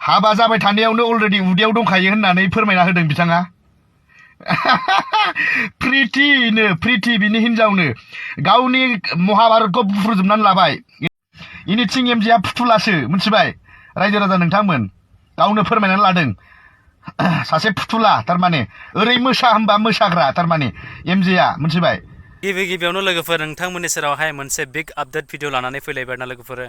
हाबा जाबाय थानायावनो अलरेडि उदैयाव दंखायो होननानै फोरमायना होदों बिथाङा। प्रिति बिनि हिनजावनो गावनि महाभारतखौ बुफ्रुजोबनानै लाबाय। इनिथिं एमजेआ फुथुलासो मिथिबाय रायजो राजा नोंथांमोन, गावनो फोरमायनानै लादों सासे फुथुला थारमाने ओरै मोसा होनबा मोसाग्रा थारमाने एमजेआ मिथिबाय। गिबियावनो लोगोफोर नोंथांमोननि सेरावहाय मोनसे बिग आपडेट भिडिअ लानानै फैलायबाय ना लोगोफोर।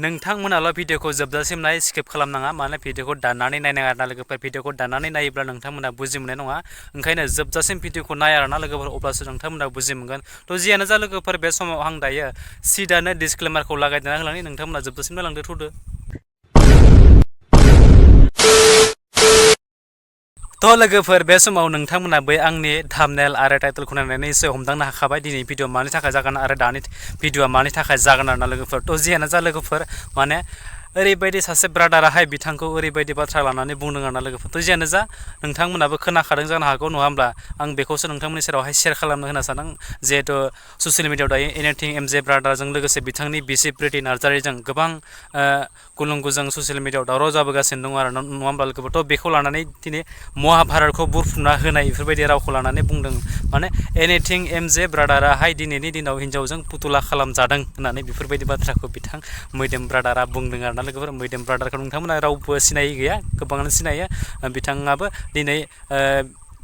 नोंथांमोनाल' भिडिअखौ जोबजासिम नाय, स्किप खालामनाङा, माने भिडिअखौ दाननानै नायनाङा आरोना लोगोफोर। भिडिअखौ दाननानै नायोब्ला नोंथांमोना बुजि मोननाय नङा, ओंखायनो जोबजासिम भिडिअखौ नाय आरोना लोगोफोर, अब्लासो नोंथांमोना बुजि मोनगोन। थ' जियानो जा लोगोफोर, बे समाव आं दायो सिदानो डिसक्लेमारखौ लागायदेरना होलांनि, नोंथांमोना जोबजासिम नायलांदो थ'दो। थ' लोगोफोर, बे समाव नोंथांमोना बै आंनि थाम्बनेल आरो टाइटेलखौ नायनानै एसे हमदांनो हाखाबाय दिनै भिडिअ मानि थाखाय जागोन आरो दानि भिडिअआ मानि थाखाय जागोन आरोना लोगोफोर। थ' जियानो जा लोगोफोर, माने ओरैबायदि सासे ब्रादाराहाय बिथांखौ ओरैबायदि बाथ्रा लानानै बुंदों आरोना लोगोफोर। थ' जियानो जा नोंथांमोनाबो खोनाखादों जानो हागौ, नङा होमब्ला? आं बेखौसो नोंथांमोननि सेरावहाय शेयार खालामनो होनो सानदों, जिहेथु ससियेल मिडियायाव दायो एनिथिं एमजे ब्रादारजों लोगोसे बिथांनि बिसि प्रिति नार्जारिजों गोबां गुलुं गुजुं ससियेल मिडियायाव दावराव जाबोगासिनो दङ आरो, नङा होमब्ला लोगोफोर? थ' बेखौ लानानै दिनै महाभारतखौ बुरफुंना होनाय बेफोरबायदि रावखौ लानानै बुंदों, माने एनिथिं एमजे ब्रादाराहाय दिनैनि दिनाव हिनजावजों फुथुला खालामजादों होननानै बेफोरबायदि बाथ्राखौ बिथां मैदोम ब्रादारा बुंदों आरोना लोगोफोर। मैदोम ब्रादारखौ नोंथांमोना रावबो सिनायै गैया, गोबाङानो सिनायो। बिथाङाबो दिनै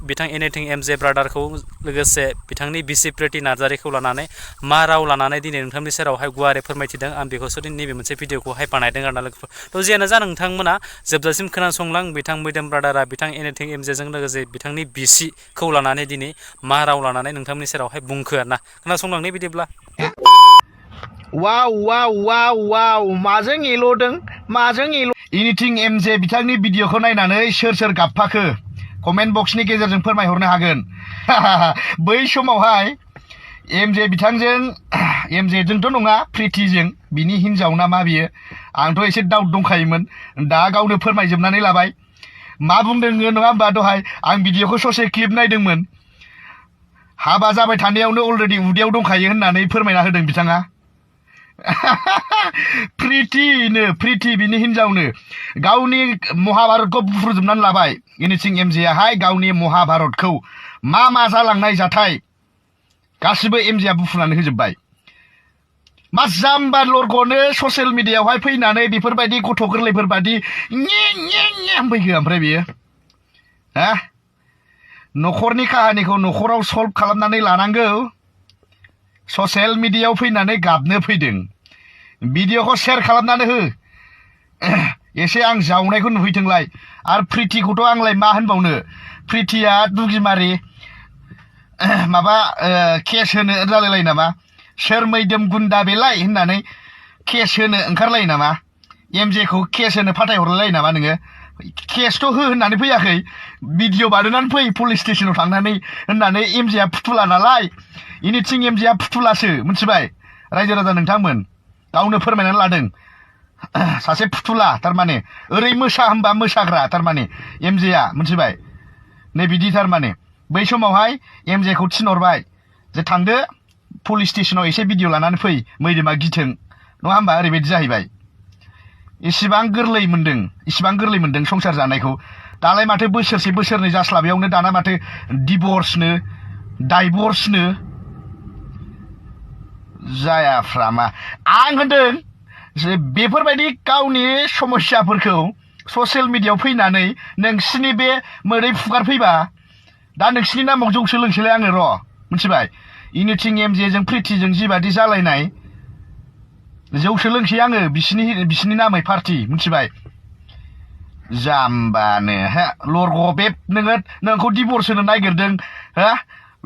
बिथां एनिथिं एमजे ब्रादारखौ लोगोसे बिथांनि बिसि प्रिति नार्जारिखौ लानानै मा राव लानानै दिनै नोंथांनि सेरावहाय गुवारै फोरमायथिदों, आं बेखौसो नैबे मोनसे भिडिअखौहाय बानायदों आरोना लोगोफोर। थ' जियानो जा नोंथांमोना जोबजासिम खोनासंलां, बिथां मैदोम ब्रादारा बिथां एनिथिं एमजेजों लोगोसे बिथांनि बिसिखौ लानानै दिनै मा राव लानानै नोंथांमोननि सेरावहाय बुंखो आरोना, खोनासंलांनाय बिदिब्ला। वाव माजों एल'दों माजों एनिथिं एमजे बिथांनि भिडिअखौ नायनानै सोर गाबफाखो कमेन्ट बक्सनि गेजेरजों फोरमायहरनो हागोन। बै समावहाय एमजे बिथांजों, एमजेजोंथ' नङा प्रितिजों, बिनि हिनजाव ना मा बियो, आंथ' एसे डाउट दंखायोमोन, दा गावनो फोरमायजोबनानै लाबाय। मा बुंदों नङा होमबा? दहाय आं भिडिअखौ ससे क्लिप नायदोंमोन। हाबा जाबाय थानायावनो अलरेडि उदैयाव दंखायो होननानै फोरमायना होदों बिथाङा। प्रिति बिनि हिनजावनो गावनि महाभारतखौ बुफ्रुजोबनानै लाबाय। एनिथिं एमजेआहाय गावनि महाभारतखौ मा जालांनाय जाथाय गासिबो एमजेआ बुफ्रुनानै होजोब्बाय। मा जाम्बा लरग'नो ससियेल मिडियायावहाय फैनानै बेफोरबायदि गथ' गोरलैफोर बादि फैखो ओमफ्राय बियो न'खरनि काहानिखौ न'खराव सल्भ खालामनानै लानांगौ, ससियेल मिडियायाव फैनानै गाबनो फैदों। भिडिअखौ शेयार खालामनानै हो, एसे आं जावनायखौ नुहैथोंलाय। आरो प्रितिखौथ' आंलाय मा होनबावनो, प्रितिया दुगिमारि माबा केस होनो जालायलायो नामा, सोर मैदोम गुन्दा बेलाय होननानै केस होनो ओंखारलायो नामा, एमजेखौ केस होनो फाथायहरलायो नामा नोङो? केसथ' हो होननानै फैयाखै, भिडिअ बानायनानै फै पुलिस स्टेसनाव थांनानै होननानै। एमजेआ फुथुला नालाय, इनिथिं एमजेआ फुथुलासो मिथिबाय रायजो राजा नोंथांमोन, गावनो फोरमायनानै लादों सासे फुथुला थारमाने ओरै मोसा होनबा मोसाग्रा थारमाने एमजेआ मिथिबाय। नै बिदि थारमाने बै समावहाय एमजेखौ थिनहरबाय जे थांदो पुलिस स्टेसनाव एसे भिडिअ लानानै फै, मैदोमा गिथों, नङा होमबा? ओरैबायदि जाहैबाय। इसिबां गोरलै मोन्दों संसार जानायखौ। दालाय माथो बोसोरसे बोसोरनै जास्लाबैयावनो दाना माथो डाइभर्सनो जायाफ्रामा। आं होनदों बेफोरबायदि गावनि समस्याफोरखौ ससियेल मिडियायाव फैनानै नोंसिनि बे मोदै फुगारफैबा दा नोंसिनि नामाव जौसो लोंसैलाय आङो र' मिथिबाय। इनिथिं एमजेजों प्रितिजों जिबादि जालायनाय जौसो लोंसै आङो बिसिनि नामै पार्टि मिथिबाय। जाम्बानो लरग' बे नोंखौ डिभर्स होनो नागिरदों,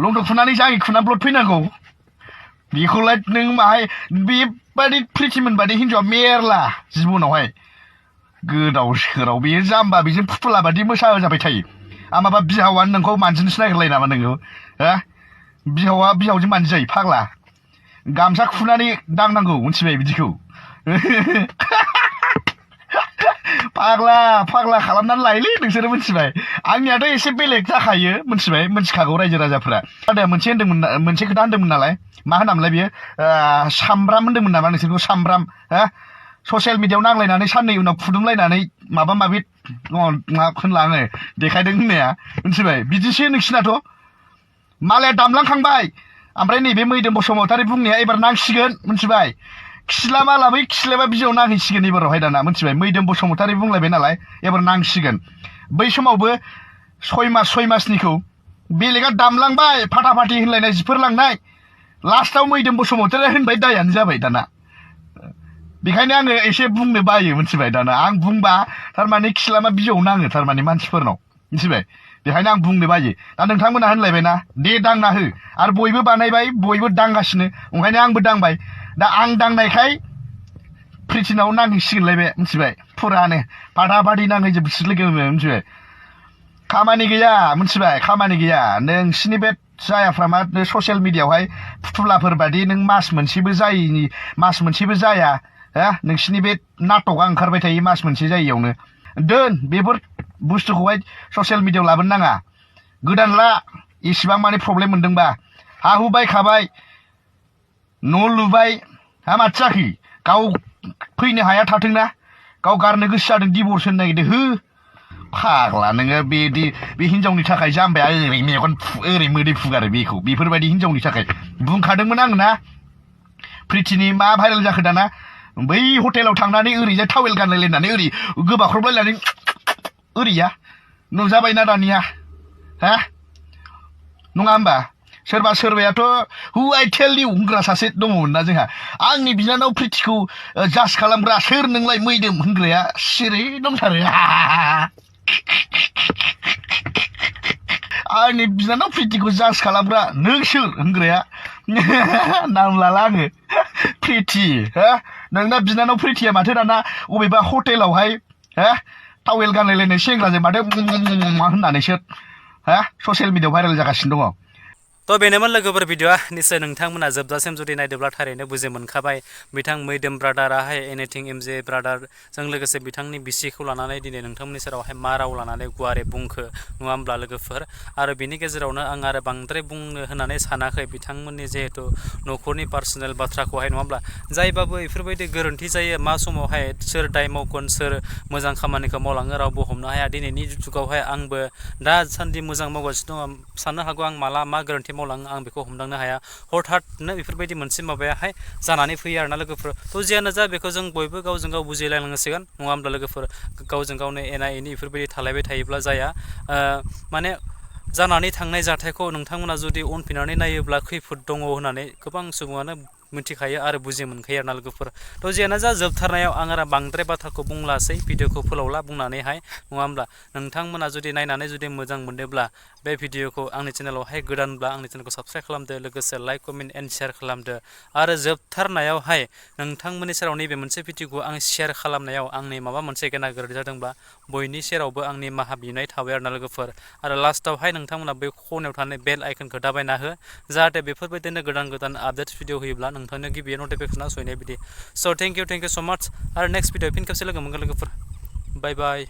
लंथं खुनानै जाङि खुना ब्लड फैनांगौ, बेखौलाय नों माहाय बेबादि प्रितिमोन बादि हिनजावा मेरला जिबनावहाय गोदाव सोराव। बेयो जाम्बा, बेजों फुथुला बादि मोसा जाबाय थायो। आं माबा बिहावानो नोंखौ मानजिनोसो नागिरलायो नामा नोङो? बिहावजों मानजि जायो फाग्ला, गामसा खुनानै दांनांगौ मिथिबाय बिदिखौ। फाग्ला खालामनानै लायोलै नोंसोरो मिथिबाय। आंनियाथ' एसे बेलेग जाखायो मिथिबाय, मिथिखागौ रायजो राजाफोरा। मोनसे खोथा होनदोंमोन नालाय, मा होनामोनलाय बियो, सामब्राम होनदोंमोन नामा नोंसोरखौ? सामब्राम ससियेल मिडियायाव नांलायनानै साननै उनाव फुदुंलायनानै माबा माबि मा होनलाङो देखायदों होननाया मिथिबाय बिदिसो नोंसिनाथ' मालाया दामलांखांबाय ओमफ्राय नैबे मैदोम बसुमतारी बुंनाया एबार नांसिगोन मिथिबाय खिस्ला माला बै खिस्लाबा बिजौआव नांहैसिगोन एबारावहाय दाना मिथिबाय मैदोम बसुमतारी बुंलायबाय नालाय एबार नांसिगोन बै समावबो 6 मासनिखौ बेलेगा दामलांबाय फाटाफाटि होनलायनाय जिफोर लांनाय लास्टआव मैदोम बसुमतारी होनबाय दायानो जाबाय दाना बेखायनो आङो एसे बुंनो बायो मिथिबाय दाना आं बुंबा थारमाने खिस्लामा बिजौआव नाङो थारमाने मानसिफोरनाव मिथिबाय बेखायनो आं बुंनो बायो दा नोंथांमोना होनलायबायना दे दांना हो आरो बयबो बानायबाय बयबो दांगासिनो ओंखायनो आंबो दांबाय दा आं दांनायखाय प्रिटिनाव नांहैसिगोनलायबाय मिथिबाय फुरानो फाटाफाटि नांहैजोबसिगोन लोगो मिथिबाय खामानि गैया मिथिबाय खामानि गैया नोंसिनि बे जायाफ्रा मा ससियेल मिडियायावहाय फुथुलाफोर बादि नों मास मोनसेबो जाया नोंसिनि बे नाटकआ ओंखारबाय थायो मास मोनसे जायैयावनो दोन बेफोर बुस्थुखौहाय ससियेल मिडियायाव लाबोनो नाङा गोदान ला इसिबां माने प्रब्लेम मोनदोंबा हा हु बायखाबाय न' लुबाय हा माथो जाखो गाव फैनो हाया थाथोंना गाव गारनो गोसो जादों डिभर्स होनो नागिरदों हो फाग्ला नोङो बे हिनजावनि थाखाय जाम्बाया ओरै मेगन ओरै मोदै फुगारो बेफोरबायदि हिनजावनि थाखाय बुंखादोंमोन आं ना प्रिटिनि मा भाइरेल जाखो दाना बै हटेलाव थांनानै ओरैजाय टावेल गानलायलायनानै ओरै गोबाख्रबलायनानै ओरैया नुजाबायना दानिया हा नङा होमबा सोरबा सोरबायाथ' हु आइ टेल इउ होनग्रा सासे दङमोन ना जोंहा आंनि बिनानाव प्रिटिखौ जाज खालामग्रा सोर नोंलाय मैदोम होनग्राया सिरि दंथारो आंनि बिनानाव प्रिटिखौ जाज खालामग्रा नों सोर होनग्राया नाम लाला आङो प्रिटि नोंना बिनानाव प्रिटिया माथो दाना अबेबा हटेलावहाय टावेल गानलायलायनाय सेंग्राजों माथो होननानैसो ससियेल मिडियायाव भाइरेल जागासिनो दङ तो बेनोमोन लोगोफोर भिडिअआ निश्चय नोंथांमोना जोबजासिम जुदि नायदोंब्ला थारैनो बुजि मोनखाबाय बिथां मैदोम ब्रादाराहाय एनिथिं एमजे ब्रादारजों लोगोसे बिथांनि बिसिखौ लानानै दिनै नोंथांमोननि सेरावहाय मा राव लानानै गुवारै बुंखो नङा होमब्ला लोगोफोर आरो बिनि गेजेरावनो आं आरो बांद्राय बुंनो होननानै सानाखै बिथांमोननि जिहेतु न'खरनि पार्सनेल बाथ्राखौहाय नङा होमब्ला जायबाबो बेफोरबायदि गोरोन्थि जायो मा समावहाय सोर दाय मावगोन सोर मोजां खामानिखौ मावलाङो रावबो हमनो हाया दिनैनि जुगावहाय आंबो दासान्दि मोजां मावगासिनो दङ साननो हागौ आं माला मा गोरोन्थि मावलाङो आं बेखौ हमदांनो हाया हठाथनो बेफोरबायदि मोनसे माबायाहाय जानानै फैयो आरोना लोगोफोर थ' जियानो जा बेखौ जों बयबो गावजों गाव बुजिलायनांसिगोन नङा होमब्ला लोगोफोर गावजों गावनो एना एनि बेफोरबायदि थालायबाय थायोब्ला जाया माने जानानै थांनाय जाथायखौ नोंथांमोना जुदि उनफिननानै नायोब्ला खैफोद दङ होननानै गोबां सुबुङानो मिथिखायो आरो बुजि मोनखायो आरोना लोगोफोर थ' जियानो जा जोबथारनायाव आं आरो बांद्राय बाथ्राखौ बुंलासै भिडिअखौ फोलावला बुंनानैहाय नङा होमब्ला नोंथांमोना जुदि नायनानै जुदि मोजां मोनदोंब्ला बे भिडिअखौ आंनि चेनेलावहाय गोदानब्ला आंनि चेनेलखौ साबस्क्राइब खालामदो लोगोसे लाइक कमेन्ट एन्ड शेयार खालामदो आरो जोबथारनायावहाय नोंथांमोननि सेराव नैबे मोनसे भिडिअखौ आं शेयार खालामनायाव आंनि माबा मोनसे गेना गोरोन्थि जादोंब्ला बयनि सेरावबो आंनि माहा बिनाय थाबाय आरोना लोगोफोर आरो लास्टावहाय नोंथांमोना बे खनायाव थानाय बेल आइकनखौ दाबायना हो जाहाथे बेफोरबायदिनो गोदान आपडेट भिडिअ होयोब्ला नोंथांनो गिबियै नटिफिकेसना सहैनाय बिदि स' थेंक इउ स' माच आरो नेक्स्ट भिडिअ फिन खेबसे लोगो मोनगोन लोगोफोर बाय बाय